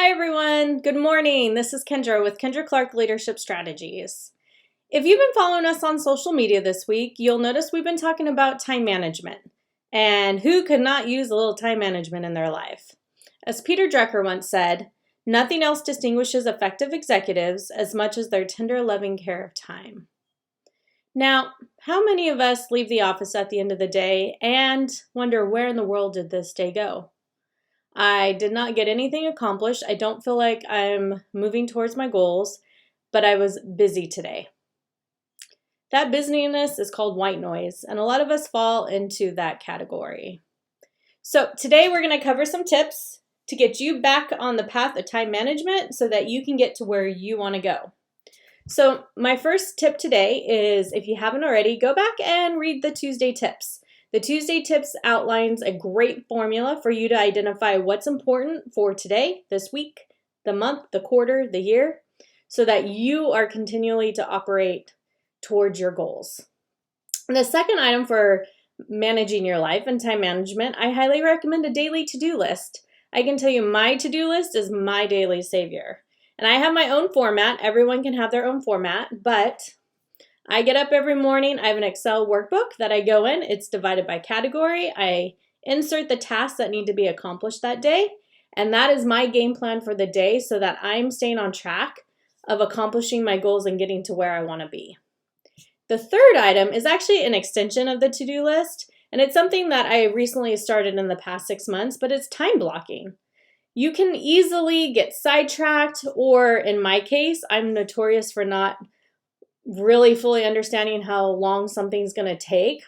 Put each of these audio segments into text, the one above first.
Hi everyone, good morning. This is Kendra with Kendra Clark Leadership Strategies. If you've been following us on social media this week, you'll notice we've been talking about time management. And who could not use a little time management in their life? As Peter Drucker once said, nothing else distinguishes effective executives as much as their tender, loving care of time. Now, how many of us leave the office at the end of the day and wonder where in the world did this day go? I did not get anything accomplished. I don't feel like I'm moving towards my goals, but I was busy today. That busyness is called white noise, and a lot of us fall into that category. So today we're going to cover some tips to get you back on the path of time management so that you can get to where you want to go. So my first tip today is, if you haven't already, go back and read the Tuesday tips. The Tuesday tips outlines a great formula for you to identify what's important for today, this week, the month, the quarter, the year, so that you are continually to operate towards your goals. And the second item for managing your life and time management, I highly recommend a daily to-do list. I can tell you my to-do list is my daily savior. And I have my own format. Everyone can have their own format, but I get up every morning. I have an Excel workbook that I go in. It's divided by category. I insert the tasks that need to be accomplished that day, and that is my game plan for the day so that I'm staying on track of accomplishing my goals and getting to where I want to be. The third item is actually an extension of the to-do list, and it's something that I recently started in the past 6 months, but it's time blocking. You can easily get sidetracked, or in my case, I'm notorious for not really fully understanding how long something's going to take.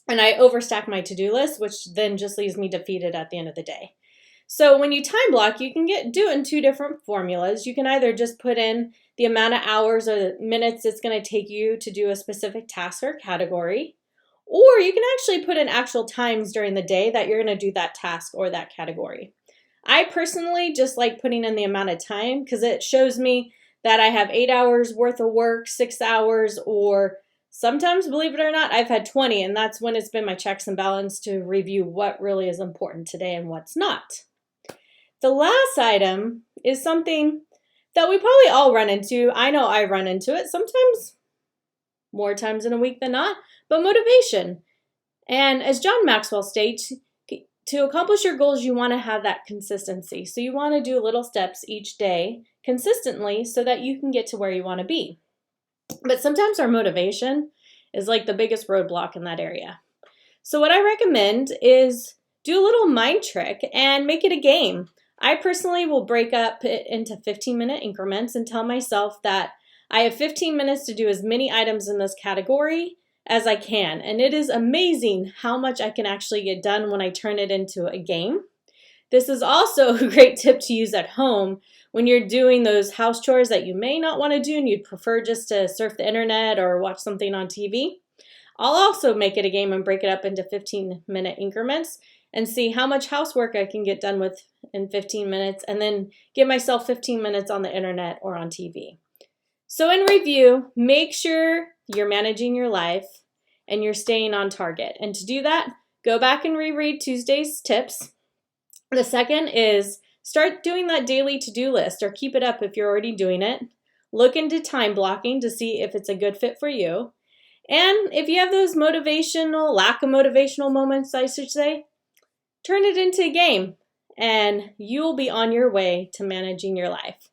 And I overstack my to-do list, which then just leaves me defeated at the end of the day. So when you time block, you can do it in two different formulas. You can either just put in the amount of hours or minutes it's going to take you to do a specific task or category, or you can actually put in actual times during the day that you're going to do that task or that category. I personally just like putting in the amount of time because it shows me that I have 8 hours worth of work, 6 hours, or sometimes, believe it or not, I've had 20, and that's when it's been my checks and balance to review what really is important today and what's not. The last item is something that we probably all run into. I know I run into it sometimes, more times in a week than not, but motivation. And as John Maxwell states, to accomplish your goals, you want to have that consistency. So you want to do little steps each day consistently so that you can get to where you want to be. But sometimes our motivation is like the biggest roadblock in that area. So what I recommend is do a little mind trick and make it a game. I personally will break up it into 15-minute increments and tell myself that I have 15 minutes to do as many items in this category as I can. And it is amazing how much I can actually get done when I turn it into a game. This is also a great tip to use at home when you're doing those house chores that you may not want to do and you'd prefer just to surf the internet or watch something on TV. I'll also make it a game and break it up into 15-minute increments and see how much housework I can get done with in 15 minutes and then give myself 15 minutes on the internet or on TV. So in review, make sure you're managing your life and you're staying on target. And to do that, go back and reread Tuesday's tips. The second is start doing that daily to-do list, or keep it up if you're already doing it. Look into time blocking to see if it's a good fit for you. And if you have those lack of motivational moments, I should say, turn it into a game and you'll be on your way to managing your life.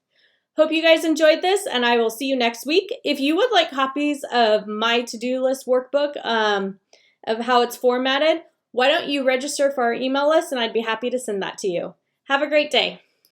Hope you guys enjoyed this, and I will see you next week. If you would like copies of my to-do list workbook of how it's formatted, why don't you register for our email list, and I'd be happy to send that to you. Have a great day.